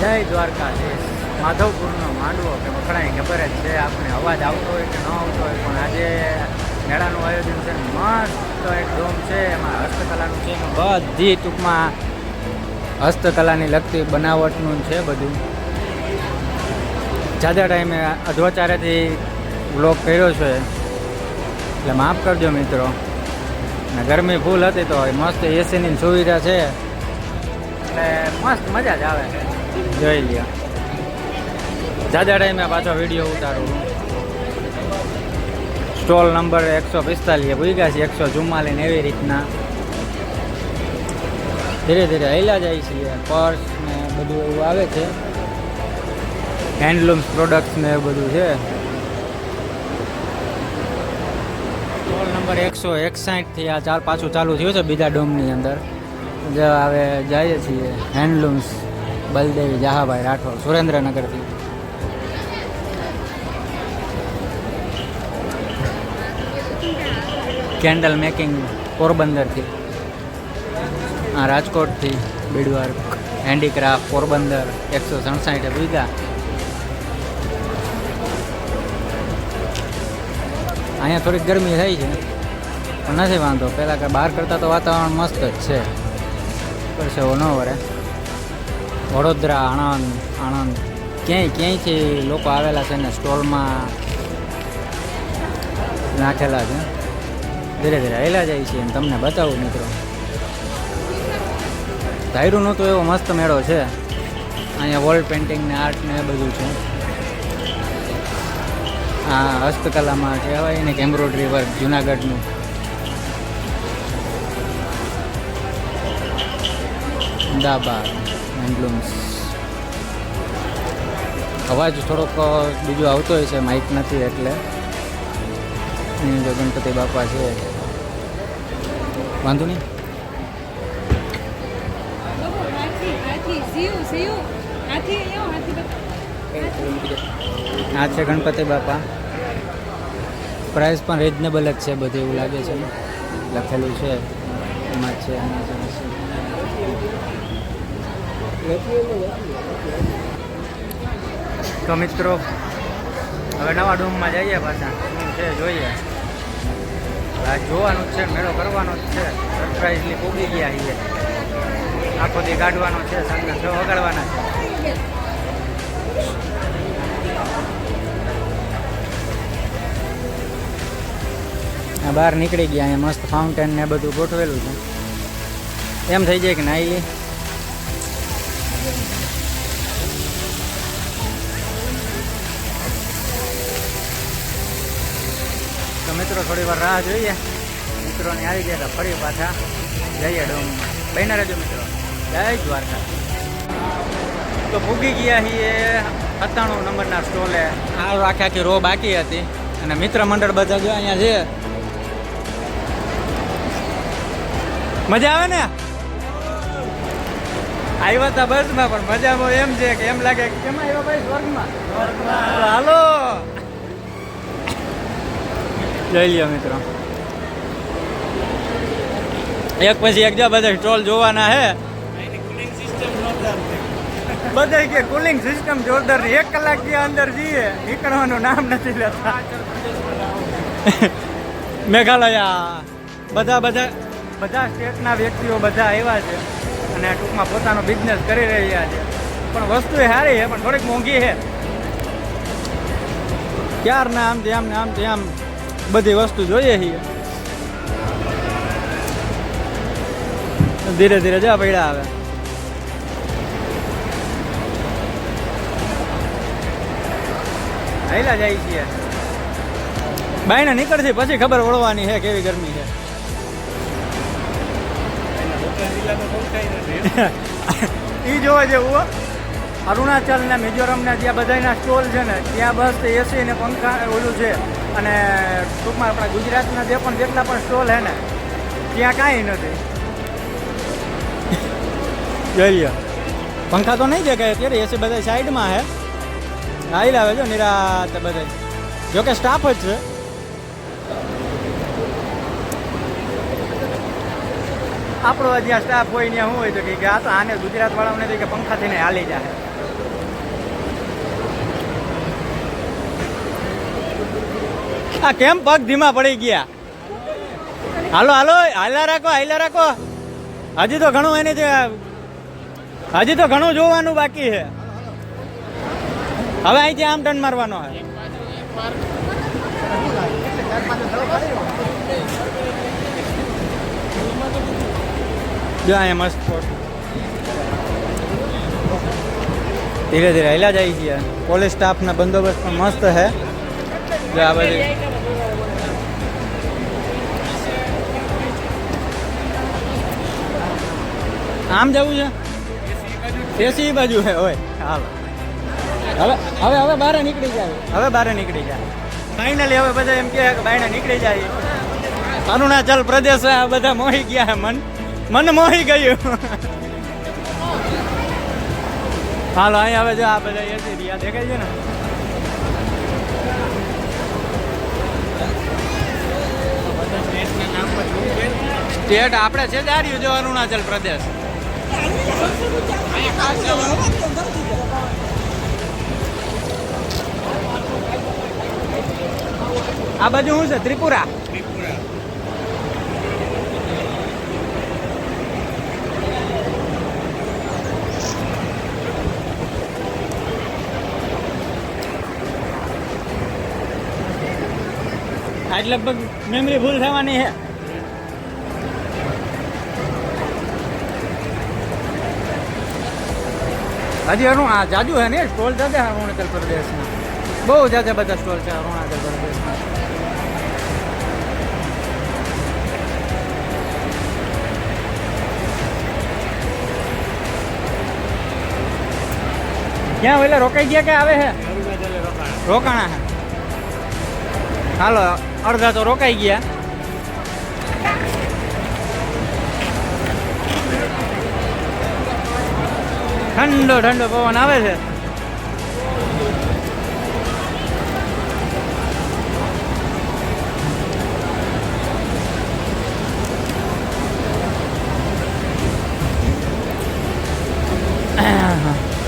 જય દ્વારકાધીશ. માધવપુરનો માંડવો કે વખણાય ખબર જ છે આપણે, અવાજ આવતો હોય કે ન આવતો હોય, પણ આજે મેળાનું આયોજન છે. મસ્ત એક ડોમ છે, એમાં હસ્તકલાનું છે, એમાં બધી ટૂંકમાં હસ્તકલાની લગતી બનાવટનું છે બધું. જાજા ટાઈમે અધ્વચારેથી વ્લોગ કર્યો છે એટલે માફ કરજો મિત્રો. અને ગરમી ફૂલ હતી તો મસ્ત એસીની સુવિધા છે એટલે મસ્ત મજા જ આવે. જોઈ લ્યો, જાજા ટાઈમે પાછો વિડીયો ઉતારું. સ્ટોલ નંબર 145 પૂગ્યા છે, 144 એવી રીતના ધીરે ધીરે હૈલા જાય છે. પર્સ ને બધું એવું આવે છે, હેન્ડલૂમ્સ પ્રોડક્ટ્સ ને એવું બધું છે. સ્ટોલ નંબર 161 આ પાછું ચાલુ થયું છે બીજા ડોમની અંદર. જે હવે જઈએ છીએ હેન્ડલૂમ્સ બલદેવી જહાભાઈ રાઠોડ, સુરેન્દ્રનગરથી. કેન્ડલ મેકિંગ પોરબંદરથી, રાજકોટથી બીડવર્ક હેન્ડીક્રાફ્ટ પોરબંદર 167 બીજા. અહીંયા થોડીક ગરમી થઈ છે પણ નથી વાંધો. પહેલાં કે બહાર કરતાં તો વાતાવરણ મસ્ત જ છે. કરશે ન વરે. વડોદરા, આણંદ ક્યાંયથી લોકો આવેલા છે ને સ્ટોલમાં નાખેલા છે. ધીરે ધીરે હેલા જાય છે અને તમને બતાવું મિત્રો. ધાયરું નહોતું એવો મસ્ત મેળો છે. અહીંયા વોલ પેઇન્ટિંગ ને આર્ટ ને એ બધું છે. આ હસ્તકલામાં કહેવાય ને કે એમ્બ્રોઇડરી વર્ક જુનાગઢનું. અમદાવાદ હેન્ડલૂમ્સ. અવાજ થોડોક બીજો આવતો હોય છે, માઇક નથી એટલે. અહીં જો ગણપતિ બાપા છે, વાંધો નહીં. આ છે ગણપતિ બાપા. પ્રાઇસ પણ રિઝનેબલ જ છે બધું એવું લાગે છે, લખેલું છે એમાં છે. તો મિત્રો હવે નવા ડોમમાં જઈએ પાછા. શું છે જોઈએ. આ જોવાનું જ છે, મેળો કરવાનો જ છે. સરપ્રાઈઝલી પૂગી ગયા છીએ. આખો દી કાઢવાનો છે, સાંજના 6 વગાડવાના છે. આ બહાર નીકળી ગયા. અહીંયા મસ્ત ફાઉન્ટેન ને બધું ગોઠવેલું છે. એમ થઈ જાય કે નાઈ લી. તો મિત્રો થોડી વાર રાહ જોઈએ. મિત્રોને આવી ગયા તો ફરી પાછા જઈએ ડોમમાં. બહેના રહેજો મિત્રો. જય દ્વારકા. તો પૂગી ગયા છીએ 97 નંબરના સ્ટોલે. આ આખી રો બાકી હતી અને મિત્ર મંડળ બધા જો અહીંયા છે. મજા આવે ને? આવ્યા હતા બસમાં પણ મજામાં એમ છે કે એમ લાગે કે કેમ આવ્યા ભાઈ સ્વર્ગમાં. હાલો જોઈ લ્યો મિત્રો. એક પછી એક જો બધા સ્ટોલ જોવાના હે. બધા કે કુલિંગ સિસ્ટમ જોરદાર. 1 કલાક થી અંદર જઈએ નીકળવાનું નામ નથી લેતા. મેઘાલય બધા સ્ટેટના વ્યક્તિઓ બધા આવ્યા છે અને ટૂંકમાં પોતાનો બિઝનેસ કરી રહ્યા છે. પણ વસ્તુ એ સારી છે પણ થોડીક મોંઘી છે. ક્યારના આમથી આમ ને આમથી આમ બધી વસ્તુ જોઈએ છીએ. ધીરે ધીરે જા પડ્યા આવે. હાઈલા જાય છીએ. બાયને નીકળશે પછી ખબર પડવાની છે કેવી ગરમી છે. એ જોવા જેવું. અરુણાચલ ને મિઝોરમ ને જ્યાં બધાના સ્ટોલ છે ને ત્યાં બસ એસી ને પંખા ઓલું છે. અને ટૂંકમાં આપણા ગુજરાતના જેટલા પણ સ્ટોલ છે ને ત્યાં કાંઈ નથી. જોઈ લો. પંખા તો નહીં દેખાય અત્યારે. એસી બધા સાઈડમાં છે. આવી લાવે જો નિરાત બધા. જોકે સ્ટાફ જ છે. આપણો જ્યાં સ્ટાફ હોય ત્યાં શું હોય તો કે આ તો આને ગુજરાત વાળાઓને કે પંખાથી ને હાલી જાય. આ કેમ પગ ધીમા પડી ગયા? હાલો હાલો હાલા રાખો હજી તો ઘણું હજી તો ઘણું જોવાનું બાકી છે. હવે અહીંથી આમ ટર્ન મારવાનો છે. જો અહીંયા મસ્ત ધીરે ધીરે હેલા જાય છે. પોલીસ સ્ટાફના બંદોબસ્ત પણ મસ્ત છે. જો આ બધી આમ જવું છે એસી બાજુ છે. હોય હાલો હવે બહાર નીકળી જાય. ફાઇનલી હવે બધા એમ કહે કે બહાર નીકળી જાય. અરુણાચલ પ્રદેશ આ બધા મોહી ગયા. મન મોહી ગયું. હાલો અહીં હવે જો આ બધા એસી રહ્યા દેખાય છે ને. સ્ટેટ આપણે છે જ આ જો અરુણાચલ પ્રદેશ. આ બાજુ શું છે? ત્રિપુરા. આજ લગભગ મેમરી ભૂલ થવાની છે. હજી આ જાજુ હે ને સ્ટોલ જાજે અરુણાચલ પ્રદેશના. બહુ જાજા બધા સ્ટોલ છે અરુણાચલ પ્રદેશમાં. ક્યાં ઓલા રોકાઈ ગયા કે આવે છે? રોકાણા હે. હાલો અડધા તો રોકાઈ ગયા. ઠંડો પવન આવે છે.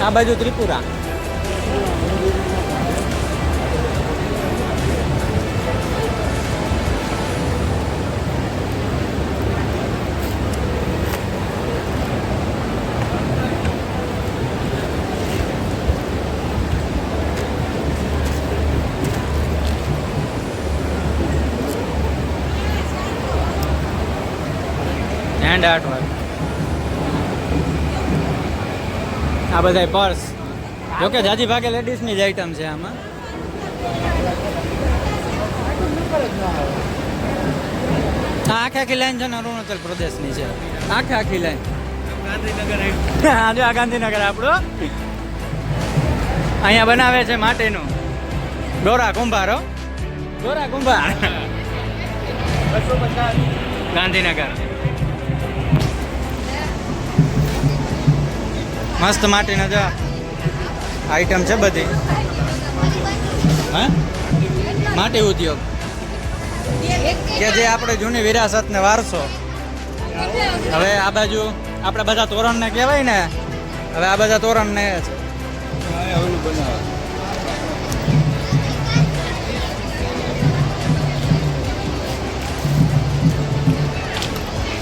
આ બાજુ ત્રિપુરા. And art work. આ બધા પર્સ. જોકે જાજી ભાગે લેડીઝની જ આઈટમ છે આમાં. આખી લાઈન છે ને અરુણાચલ પ્રદેશની છે. આખી લાઈન. હા જો આ ગાંધીનગર આપણું. અહીંયા બનાવે છે માટીનું દોરા કુંભાર. ગાંધીનગર. મસ્ત માટીના જો આઈટમ છે બધી. હા માટી ઉદ્યોગ કે જે આપણે જૂની વિરાસત ને વારસો. હવે આ બાજુ આપણે બધા તોરણ ને કહેવાય ને. હવે આ બધા તોરણ ને છે.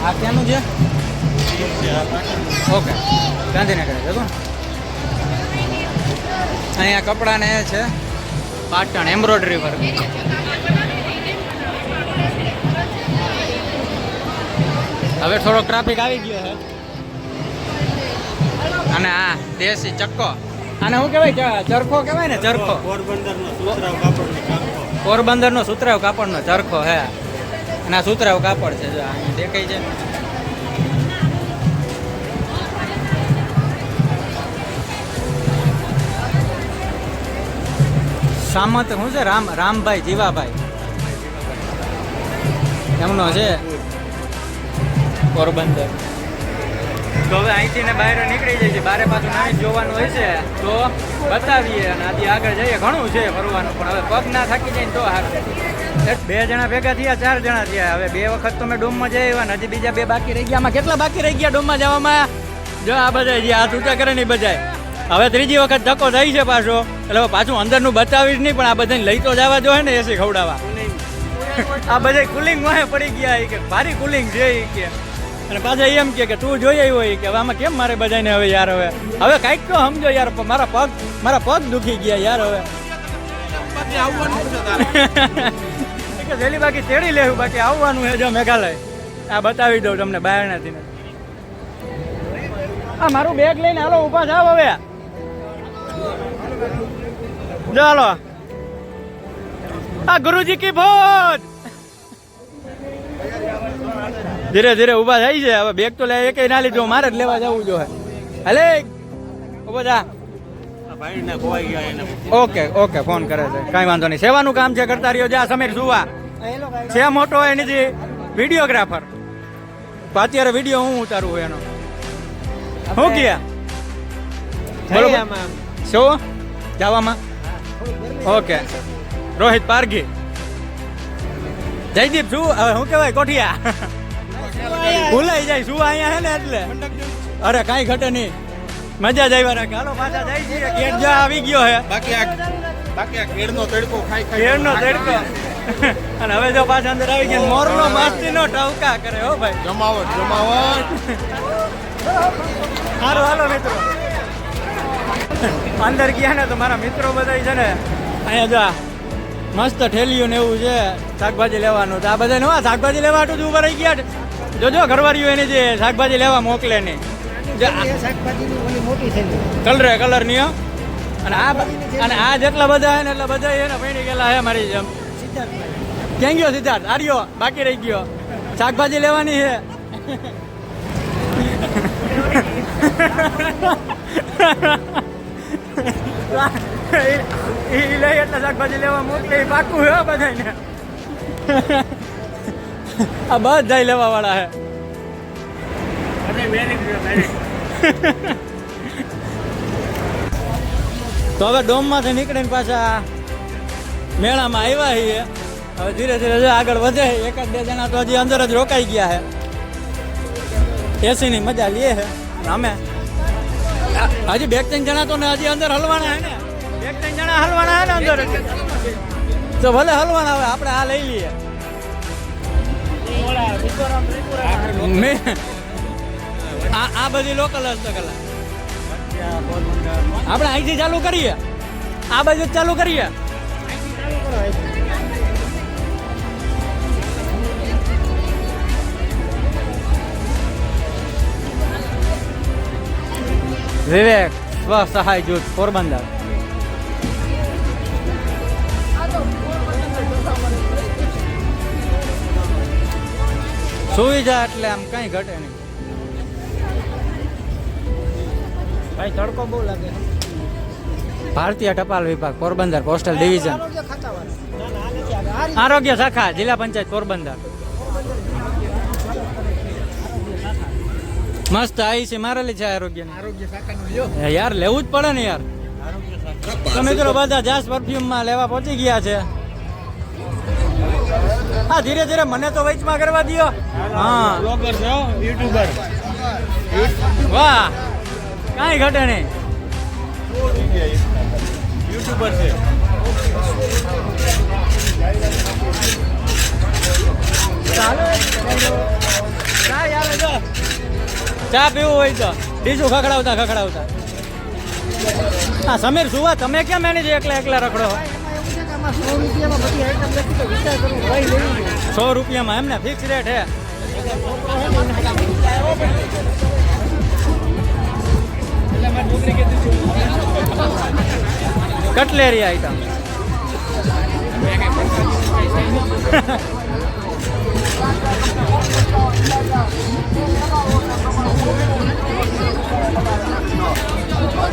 આ ક્યાંનું છે? ઓકે ગાંધીનગર જતો. અહીંયા કપડાને એ છે પાટણ એમ્બ્રોઇડરી વર્ક. હવે થોડોક ટ્રાફિક આવી ગયો છે. અને આ દેશી ચક્કો. આને શું કહેવાય? ચરખો કહેવાય ને. ચરખો પોરબંદરનો સુતરાવ કાપડનો ચરખો હે. અને આ સુતરાવ કાપડ છે. જો અહીંયા દેખાય છે. સામત શું છે? રામભાઈ જીવાભાઈ એમનો છે પોરબંદર. તો હવે અહીંથી ને બહાર નીકળી જાય છે. બારે પાછું નાની જોવાનું હોય છે તો બતાવીએ. અને આથી આગળ જઈએ. ઘણું છે ફરવાનું. પણ હવે પગ ના થાકી જાય ને તો હારું. 2 જણા ભેગા થયા, 4 જણા થયા. હવે 2 વખત તો મેં ડોમમાં જઈ આવ્યા. હજી બીજા 2 બાકી રહી ગયા. આમાં કેટલા બાકી રહી ગયા ડોમમાં જવામાં? જો આ બધા જે હાથ ઊંચા કરે નહીં બધાય. હવે 3જી વખત ધક્કો થઈ છે પાછો. એટલે પાછું અંદરનું બતાવીશ નહીં, પણ આ બધાને લઈ તો જવા જોઈએ ને એસી ખવડાવવા. આ બધા કુલિંગ માં પડી ગયા કે ભારી કુલિંગ છે ઈ કે અને પાછા એમ કે તું જોઈ આવ્યો ઈ કે હવે આમાં કેમ મારે બધાને હવે યાર હવે કાંઈક તો સમજો યાર મારા પગ દુખી ગયા યાર હવે જેલી બાકી તેડી લેવું બાકી આવવાનું છે જો મેઘાલય આ બતાવી દઉં તમને બહાર નથી આ મારું બેગ લઈને હાલો ઊભા થાવ હવે જો હાલો આ ગુરુજી કી ભોજ ધીરે ધીરે ઊભા થાય છે હવે બેગ તો લે એક ના લીધો મારે જ લેવા જવું જોઈએ હલે ઊભા થા ઓકે ઓકે ફોન કરે છે કાંઈ વાંધો નહીં સેવાનું કામ છે કરતા રહ્યો જા સમીર સુવા છે મોટો એની જે વિડીયોગ્રાફર અત્યારે વિડીયો હું ઉતારું એનો શું કે બરોબર શું જવામાં ઓકે રોહિત પારગી જયદીપ શું શું કહેવાય કોઠિયા ભૂલાઈ જાય શું અહીંયા હે ને એટલે અરે કાંઈ ઘટે નહીં મજા જ આવ્યા રાખે હાલો પાછા જાય છે ગેટ જો આવી ગયો હે બાકી આ કેળનો તડકો કેળનો તડકો અને હવે જો પાછા અંદર આવી ગયા મોરનો મસ્તીનો ટવકા કરે હો ભાઈ જમાવટ સારું હાલો મિત્રો અંદર ગયા ને તો મારા મિત્રો બધા છે ને અહીંયા જો મસ્ત ઠેલીઓ ને એવું છે શાકભાજી લેવાનું તો આ બધા નવા શાકભાજી લેવા હાટું જ ઉભા રહી ગયા જોજો ઘરવાળીઓ એની જે શાકભાજી લેવા મોકલે ને કલર ની અને આ જેટલા બધા હે ને એટલા બધા હે ને પૈણી ગયેલા હે મારી જેમ ક્યાં ગયો સિદ્ધાર્થ આર્યો બાકી રહી ગયો શાકભાજી લેવાની છે એ લઈ એટલા શાકભાજી લેવા મોકલે એ પાકું હે બધાને આ બધા લેવા વાળા હે તો હવે ડોમમાંથી નીકળીને પાછા મેળામાં આવ્યા છીએ હવે ધીરે ધીરે આગળ વધે એકાદ બે જણા તો હજી અંદર જ રોકાઈ ગયા છે એસીની મજા લે છે અમે હજી બે ત્રણ જણા તો ને હજી અંદર હલવાના હે ને બે ત્રણ જણા હલવાના હે ને અંદર તો ભલે હલવાના હવે આપણે આ લઈ લઈએ આ બધી લોકલ હસ્તકલા આપણે અહીંથી ચાલુ કરીએ આ બાજુ ચાલુ કરીએ વિવેક સ્વ સહાય જૂથ પોરબંદર સુવિધા એટલે આમ કઈ ઘટે નહીં ભાઈ તડકો બહુ લાગે ભારતીય ટપાલ વિભાગ પોરબંદર પોસ્ટલ ડિવિઝન આરોગ્ય શાખા જિલ્લા પંચાયત પોરબંદર મસ્ત આઈસી મારેલી છે આરોગ્ય શાખાનું યાર લેવું જ પડે ને યાર તો મિત્રો બધા જાસ પરફ્યુમ માં લેવા પહોંચી ગયા છે હા ધીરે ધીરે મને તો વચમાં કરવા દો હા બ્લોગર છે યુટ્યુબર વાહ કાંઈ ઘટે નહીં યુટ્યુબર છે ચા પીવું હોય તો બીજું ખખડાવતા હા સમીર સુવા તમે કેમ એની છે એકલા રખડો 100 રૂપિયામાં એમને ફિક્સ રેટ હે કટલેરી આઈટમ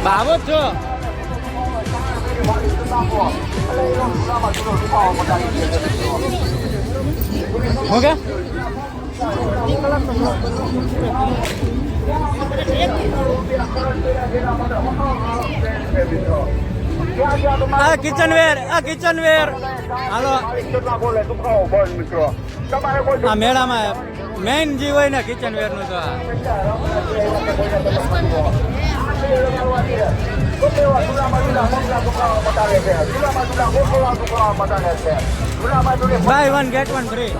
ભાવો છો ઓકે આ કિચન વેર હાલો આ મેળામાં મેઇન જે હોય ને કિચન વેર નું તો બાય 1 ગેટ 1 ફ્રી.